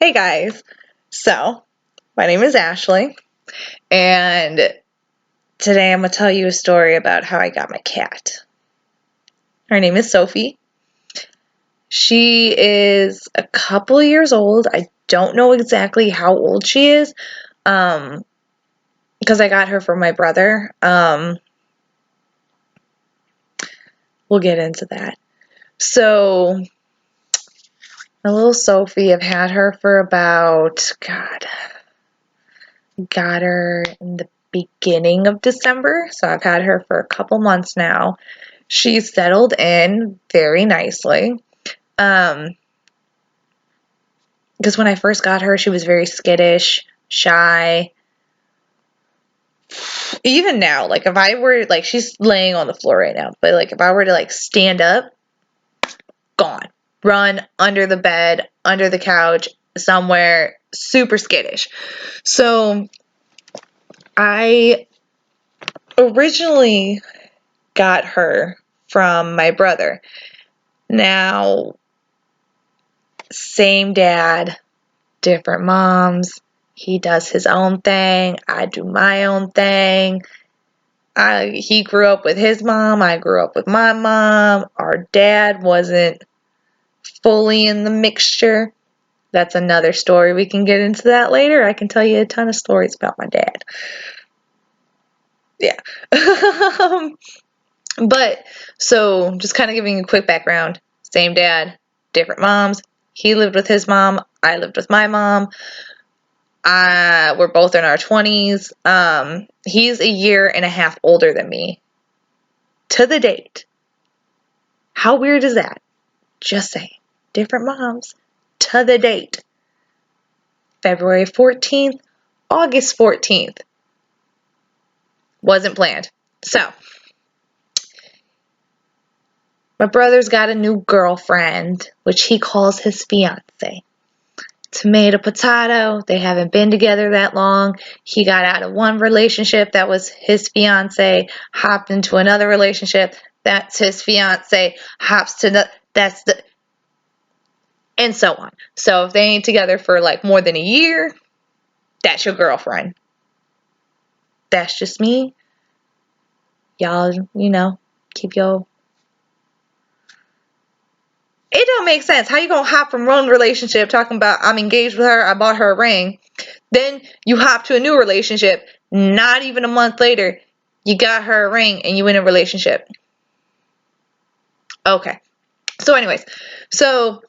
Hey guys, so my name is Ashley, and today I'm going to tell you a story about how I got my cat. Her name is Sophie. She is a couple years old. I don't know exactly how old she is, because I got her from my brother. We'll get into that. So, my little Sophie, I've had her for about, got her in the beginning of December, so I've had her for a couple months now. She's settled in very nicely. Because when I first got her, she was very skittish, shy. Even now, like if I were, like she's laying on the floor right now, but like if I were to like stand up, gone. Run under the bed, under the couch, somewhere, super skittish. So I originally got her from my brother. Now, same dad, different moms. He does his own thing. I do my own thing. He grew up with his mom. I grew up with my mom. Our dad wasn't fully in the mixture. That's another story. We can get into that later. I can tell you a ton of stories about my dad. Yeah. But, so, just kind of giving you a quick background. Same dad, different moms. He lived with his mom. I lived with my mom. We're both in our 20s. He's a year and a half older than me. To the date. How weird is that? Just saying. Different moms. To the date. February 14th, August 14th. Wasn't planned. So, my brother's got a new girlfriend, which he calls his fiance. Tomato, potato. They haven't been together that long. He got out of one relationship that was his fiance, hopped into another relationship that's his fiance, hops to that's the, and so on. So if they ain't together for like more than a year, that's your girlfriend. That's just me. Y'all, keep your. It don't make sense. How you gonna hop from one relationship talking about I'm engaged with her, I bought her a ring, then you hop to a new relationship, not even a month later, you got her a ring and you in a relationship. Okay. So anyways, so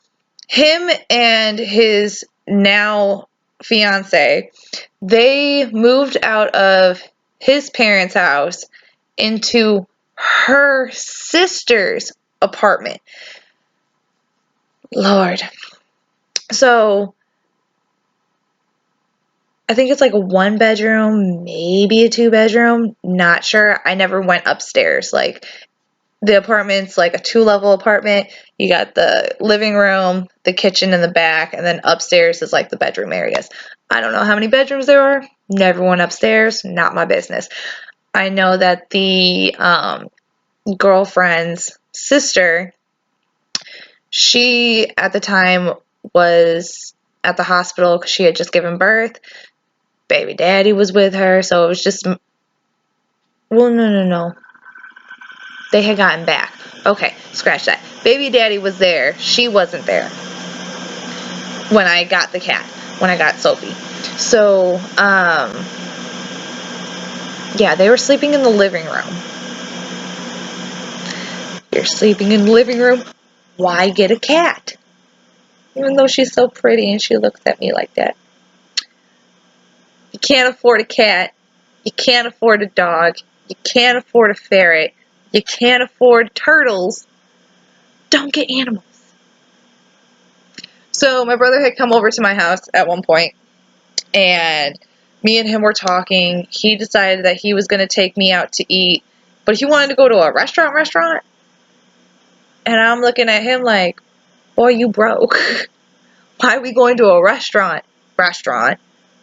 him and his now fiance, they moved out of his parents' house into her sister's apartment. Lord. So I think it's like a 1 bedroom, maybe a 2 bedroom. Not sure. I never went upstairs. Like the apartment's like a 2-level apartment. You got the living room, the kitchen in the back, and then upstairs is like the bedroom areas. I don't know how many bedrooms there are. Never went upstairs. Not my business. I know that the girlfriend's sister, she at the time was at the hospital because she had just given birth. Baby daddy was with her, so it was just, well, no. They had gotten back. Okay, scratch that. Baby daddy was there. She wasn't there when I got the cat, when I got Sophie. So, yeah, they were sleeping in the living room. You're sleeping in the living room. Why get a cat? Even though she's so pretty and she looks at me like that. You can't afford a cat. You can't afford a dog. You can't afford a ferret. You can't afford turtles. Don't get animals. So my brother had come over to my house at one point, and me and him were talking. He decided that he was going to take me out to eat, but he wanted to go to a restaurant. And I'm looking at him like, boy, you broke. Why are we going to a restaurant?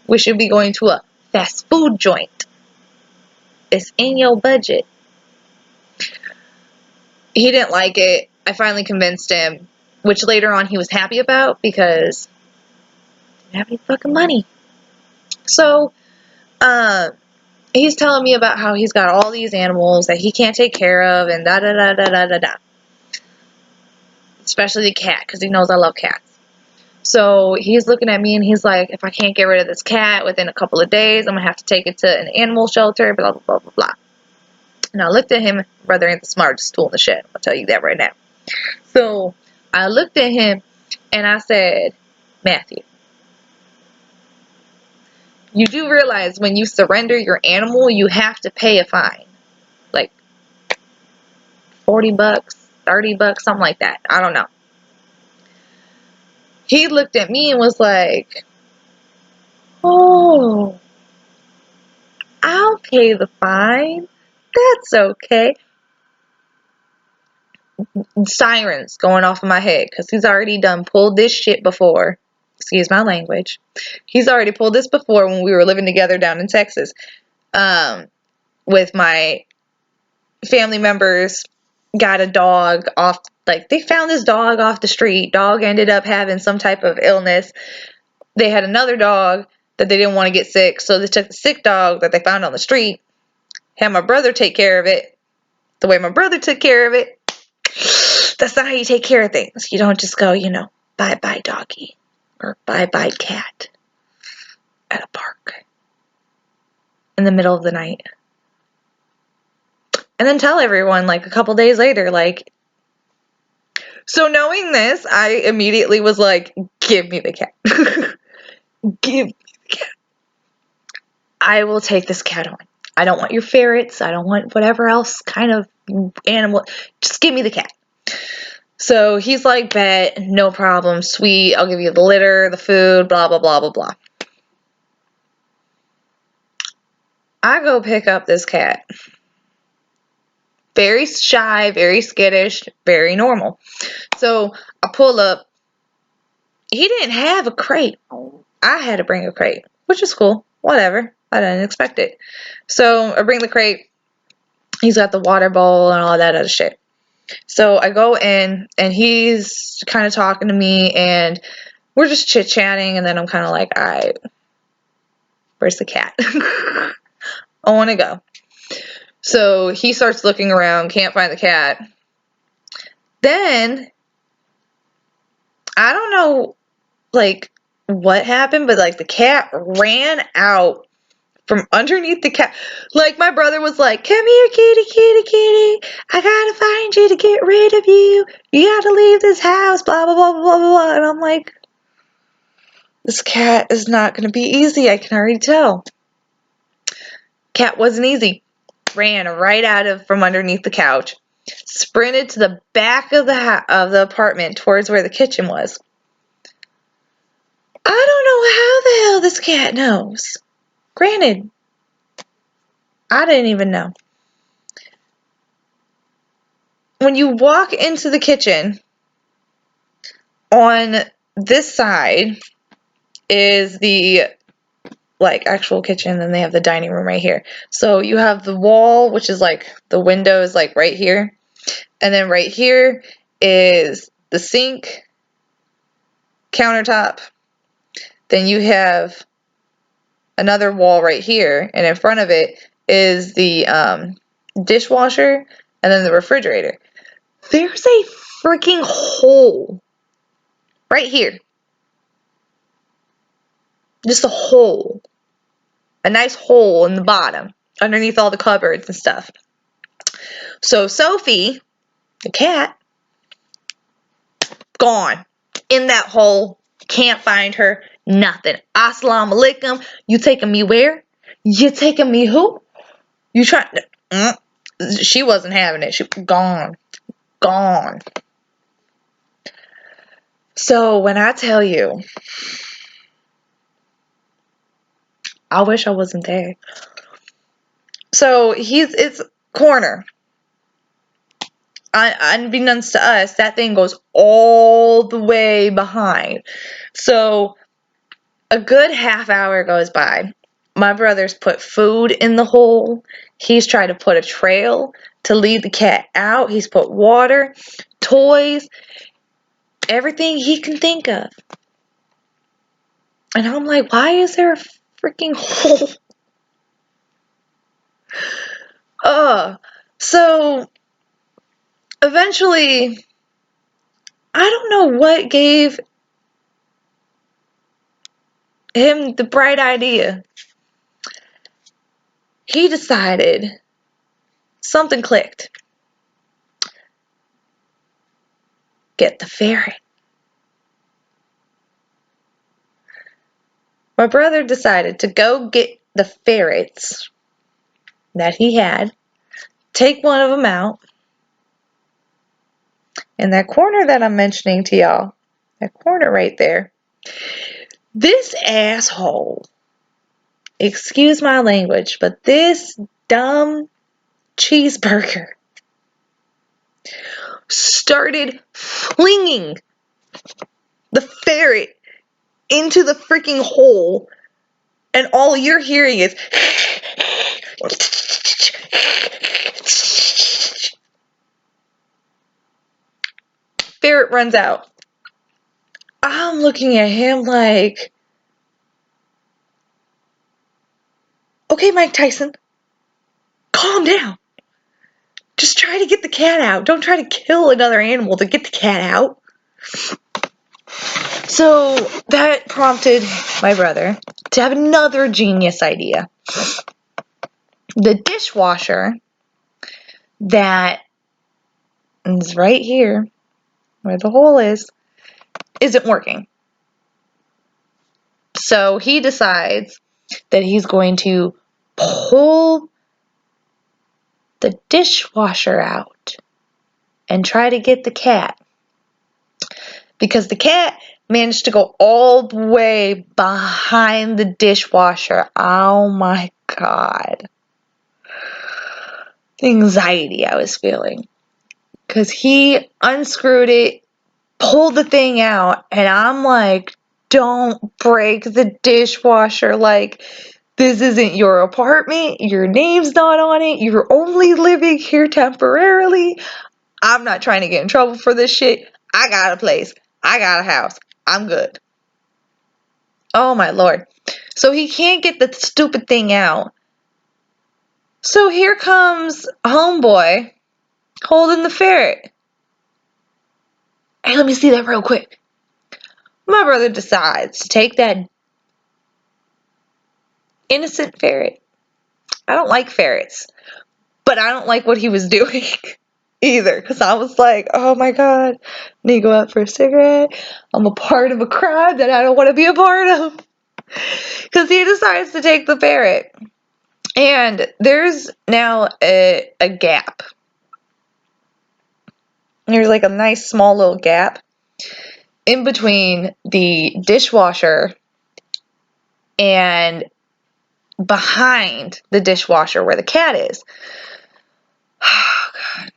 We should be going to a fast food joint. It's in your budget. He didn't like it. I finally convinced him, which later on he was happy about because don't have any fucking money. So, he's telling me about how he's got all these animals that he can't take care of and da da da da da da da. Especially the cat, because he knows I love cats. So he's looking at me and he's like, if I can't get rid of this cat within a couple of days, I'm going to have to take it to an animal shelter, blah, blah, blah, blah, blah. And I looked at him, brother ain't the smartest tool in the shed. I'll tell you that right now. So I looked at him and I said, Matthew, you do realize when you surrender your animal, you have to pay a fine. Like $40, $30, something like that. I don't know. He looked at me and was like, oh, I'll pay the fine. That's okay. Sirens going off in my head because he's already done pulled this shit before. Excuse my language. He's already pulled this before when we were living together down in Texas. With my family members, got a dog off. Like, they found this dog off the street. Dog ended up having some type of illness. They had another dog that they didn't want to get sick, so they took the sick dog that they found on the street, had my brother take care of it. The way my brother took care of it, that's not how you take care of things. You don't just go, bye-bye doggy or bye-bye cat at a park in the middle of the night. And then tell everyone, like, a couple days later, like. So knowing this, I immediately was like, give me the cat. Give me the cat. I will take this cat on. I don't want your ferrets. I don't want whatever else kind of animal. Just give me the cat. So he's like, bet, no problem, sweet. I'll give you the litter, the food, blah, blah, blah, blah, blah. I go pick up this cat. Very shy, very skittish, very normal. So I pull up. He didn't have a crate. I had to bring a crate, which is cool. Whatever. I didn't expect it. So I bring the crate. He's got the water bowl and all that other shit. So I go in and he's kind of talking to me and we're just chit-chatting, and then I'm kind of like, all right, where's the cat? I want to go. So he starts looking around, can't find the cat. Then, I don't know, like, what happened, but, like, the cat ran out from underneath the cat. Like, my brother was like, come here, kitty, kitty, kitty. I gotta find you to get rid of you. You gotta leave this house, blah, blah, blah, blah, blah, blah. And I'm like, this cat is not gonna be easy. I can already tell. Cat wasn't easy. Ran right out from underneath the couch. Sprinted to the back of the apartment towards where the kitchen was. I don't know how the hell this cat knows. Granted, I didn't even know. When you walk into the kitchen, on this side is the actual kitchen, and they have the dining room right here. So you have the wall, which is like the window is like right here. And then right here is the sink, countertop. Then you have another wall right here, and in front of it is the dishwasher and then the refrigerator. There's a freaking hole right here. Just a hole. A nice hole in the bottom underneath all the cupboards and stuff. So Sophie, the cat, gone in that hole. Can't find her. Nothing. Assalamu alaikum. You taking me where? You taking me who? You trying to... She wasn't having it. She gone. Gone. So when I tell you, I wish I wasn't there. So it's corner. Unbeknownst to us, that thing goes all the way behind. So a good half hour goes by. My brother's put food in the hole. He's tried to put a trail to lead the cat out. He's put water, toys, everything he can think of. And I'm like, why is there a freaking hole? So eventually, I don't know what gave him the bright idea. He decided something clicked. Get the ferret. My brother decided to go get the ferrets that he had, take one of them out, and that corner that I'm mentioning to y'all, that corner right there, this asshole, excuse my language, but this dumb cheeseburger started flinging the ferret into the freaking hole, and all you're hearing is ferret runs out. I'm looking at him like, okay, Mike Tyson, calm down. Just try to get the cat out. Don't try to kill another animal to get the cat out. So that prompted my brother to have another genius idea. The dishwasher that is right here, where the hole is, isn't working. So he decides that he's going to pull the dishwasher out and try to get the cat. Because the cat managed to go all the way behind the dishwasher. Oh my God. The anxiety I was feeling. Because he unscrewed it, pulled the thing out, and I'm like, don't break the dishwasher. Like, this isn't your apartment. Your name's not on it. You're only living here temporarily. I'm not trying to get in trouble for this shit. I got a place. I got a house. I'm good. Oh my Lord. So he can't get the stupid thing out. So here comes homeboy holding the ferret. Hey, let me see that real quick. My brother decides to take that innocent ferret. I don't like ferrets, but I don't like what he was doing either, because I was like, oh my God, I need to go out for a cigarette. I'm a part of a crime that I don't want to be a part of. Because he decides to take the ferret. And there's now a gap. There's like a nice small little gap in between the dishwasher and behind the dishwasher where the cat is. Oh, God.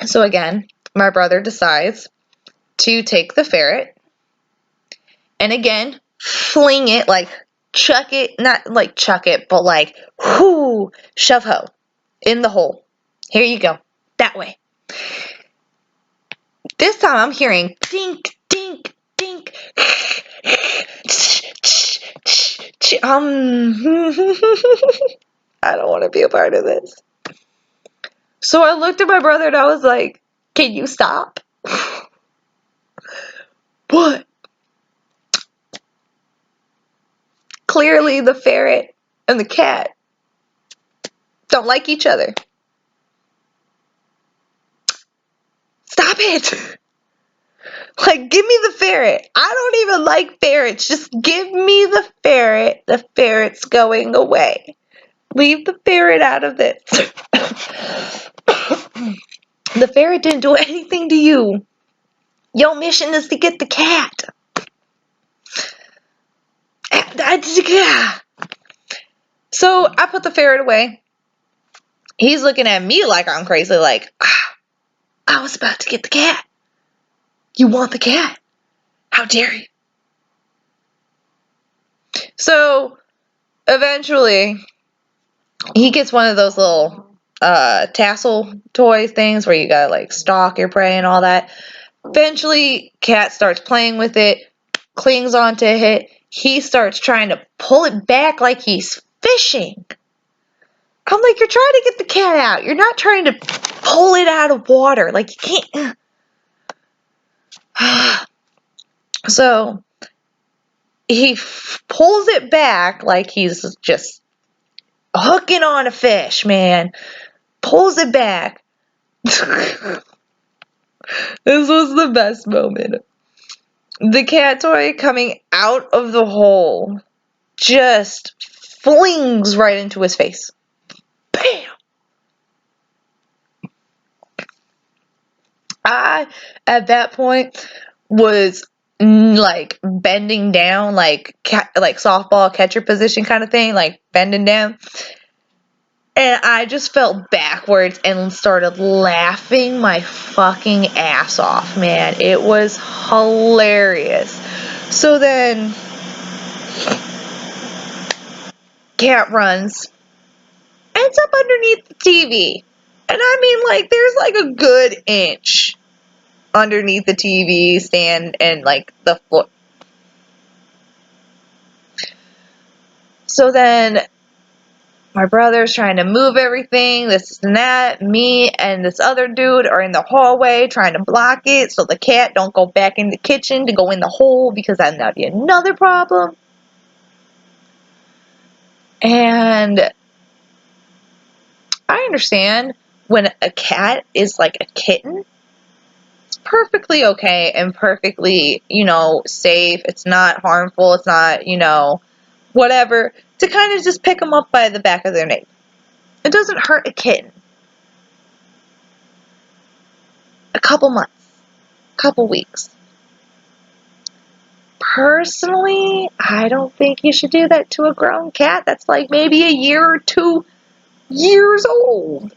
So again, my brother decides to take the ferret and again fling it, like chuck it, not like chuck it, but like whoo, shove ho in the hole. Here you go. That way. This time I'm hearing dink, dink, dink. I don't want to be a part of this. So I looked at my brother and I was like, can you stop? What? Clearly the ferret and the cat don't like each other. Stop it. Like, give me the ferret. I don't even like ferrets. Just give me the ferret. The ferret's going away. Leave the ferret out of this. The ferret didn't do anything to you. Your mission is to get the cat. So I put the ferret away. He's looking at me like I'm crazy, like, I was about to get the cat. You want the cat? How dare you? So eventually he gets one of those little tassel toy things where you gotta like stalk your prey and all that. Eventually, cat starts playing with it, clings onto it, he starts trying to pull it back like he's fishing. I'm like, you're trying to get the cat out. You're not trying to pull it out of water. Like, you can't. So he pulls it back like he's just hooking on a fish, man. Pulls it back. This was the best moment. The cat toy coming out of the hole just flings right into his face. Bam! I, at that point, was like bending down, like softball catcher position kind of thing, like bending down. And I just fell backwards and started laughing my fucking ass off, man. It was hilarious. So then, cat runs, ends up underneath the TV. And I mean, like, there's like a good inch underneath the TV stand and like the floor. So then my brother's trying to move everything, this and that. Me and this other dude are in the hallway trying to block it so the cat don't go back in the kitchen to go in the hole, because that'd be another problem. And I understand when a cat is like a kitten, it's perfectly okay and perfectly, safe. It's not harmful. It's not, whatever, to kind of just pick them up by the back of their neck. It doesn't hurt a kitten. A couple months, couple weeks. Personally, I don't think you should do that to a grown cat that's like maybe a year or 2 years old.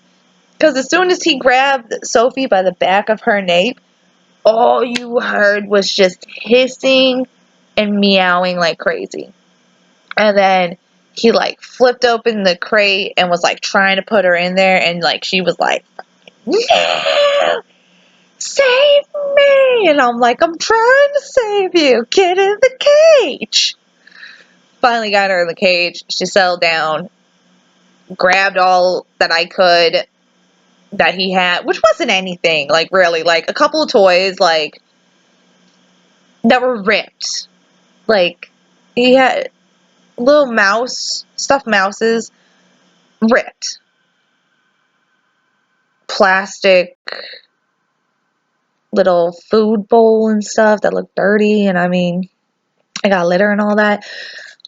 Because as soon as he grabbed Sophie by the back of her nape, all you heard was just hissing and meowing like crazy. And then he like flipped open the crate and was like trying to put her in there, and like she was like, "No! Save me!" And I'm like, "I'm trying to save you. Get in the cage." Finally got her in the cage. She settled down, grabbed all that I could that he had, which wasn't anything, like really, like a couple of toys, like that were ripped. Like he had little stuffed mouses, ripped. Plastic little food bowl and stuff that looked dirty, and I mean, I got litter and all that.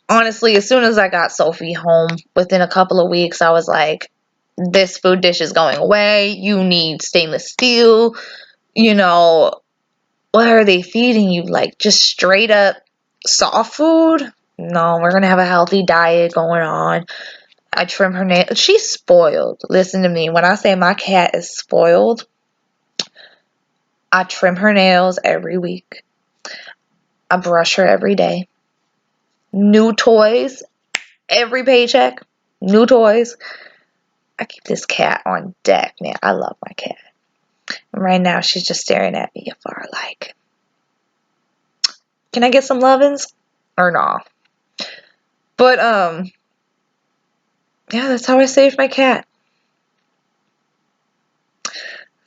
Honestly, as soon as I got Sophie home, within a couple of weeks, I was like, this food dish is going away. You need stainless steel. What are they feeding you? Like, just straight up soft food? No, we're going to have a healthy diet going on. I trim her nails. She's spoiled. Listen to me. When I say my cat is spoiled, I trim her nails every week. I brush her every day. New toys every paycheck. New toys. I keep this cat on deck, man. I love my cat. And right now, she's just staring at me for like, can I get some lovin's? Or no. But, yeah, that's how I saved my cat.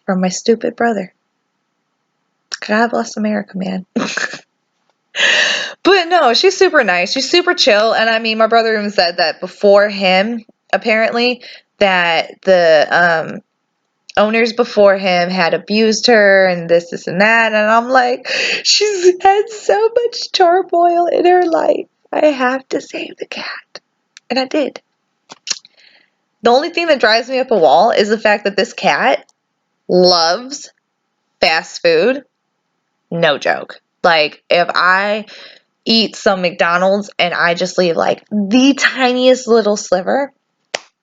From my stupid brother. God bless America, man. But no, she's super nice. She's super chill. And I mean, my brother even said that before him, apparently, that the owners before him had abused her and this and that. And I'm like, she's had so much turmoil in her life. I have to save the cat. And I did. The only thing that drives me up a wall is the fact that this cat loves fast food. No joke. Like, if I eat some McDonald's and I just leave like the tiniest little sliver,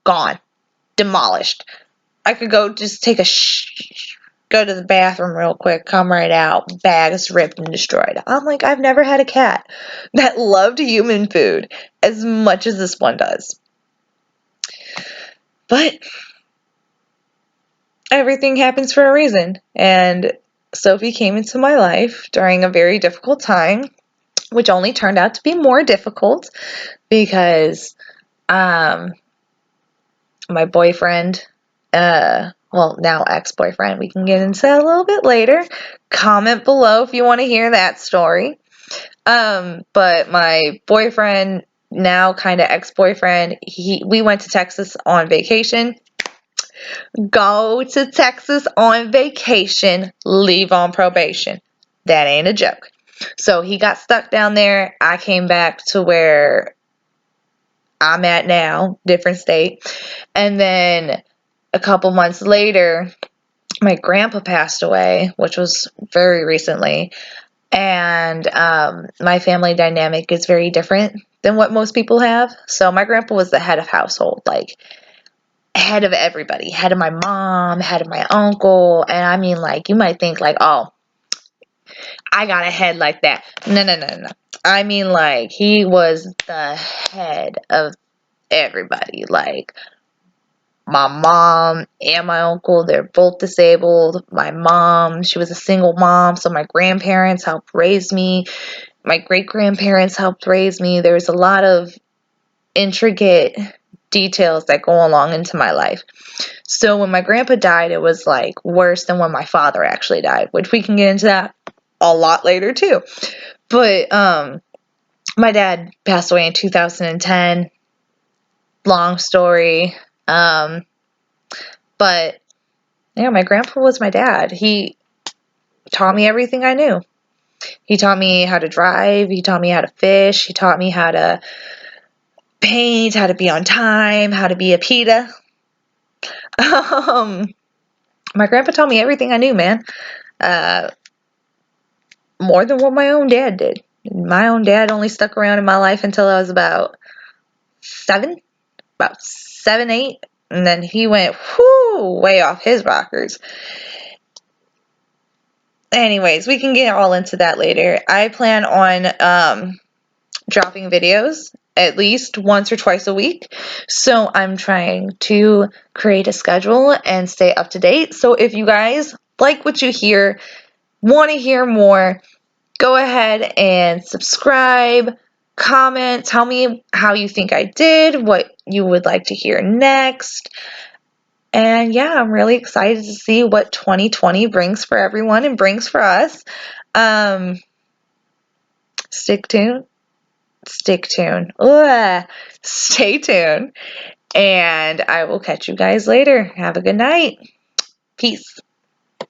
gone. Demolished. I could go just take go to the bathroom real quick, come right out, bags ripped and destroyed. I'm like, I've never had a cat that loved human food as much as this one does. But everything happens for a reason. And Sophie came into my life during a very difficult time. which only turned out to be more difficult because my boyfriend, well, now ex-boyfriend, we can get into that a little bit later. Comment below if you want to hear that story. But my boyfriend, now kind of ex-boyfriend, we went to Texas on vacation. Go to Texas on vacation, leave on probation. That ain't a joke. So he got stuck down there. I came back to where I'm at now, different state. And then a couple months later, my grandpa passed away, which was very recently. And my family dynamic is very different than what most people have. So my grandpa was the head of household, like head of everybody, head of my mom, head of my uncle. And I mean, like, you might think like, oh, I got a head like that. No, no, no, no. I mean, like, he was the head of everybody. Like, my mom and my uncle, they're both disabled. My mom, she was a single mom, so my grandparents helped raise me. My great-grandparents helped raise me. There's a lot of intricate details that go along into my life. So when my grandpa died, it was like worse than when my father actually died, which we can get into that a lot later too. But my dad passed away in 2010. Long story. But yeah, my grandpa was my dad. He taught me everything I knew. He taught me how to drive. He taught me how to fish. He taught me how to paint, how to be on time, how to be a PETA. My grandpa taught me everything I knew, man. More than what my own dad did. My own dad only stuck around in my life until I was about 7, 8, and then he went way off his rockers. Anyways, we can get all into that later. I plan on dropping videos at least once or twice a week. So I'm trying to create a schedule and stay up to date. So if you guys like what you hear, want to hear more, go ahead and subscribe, comment, tell me how you think I did, what you would like to hear next. And yeah, I'm really excited to see what 2020 brings for everyone and brings for us. Stick tuned. Stay tuned. And I will catch you guys later. Have a good night. Peace.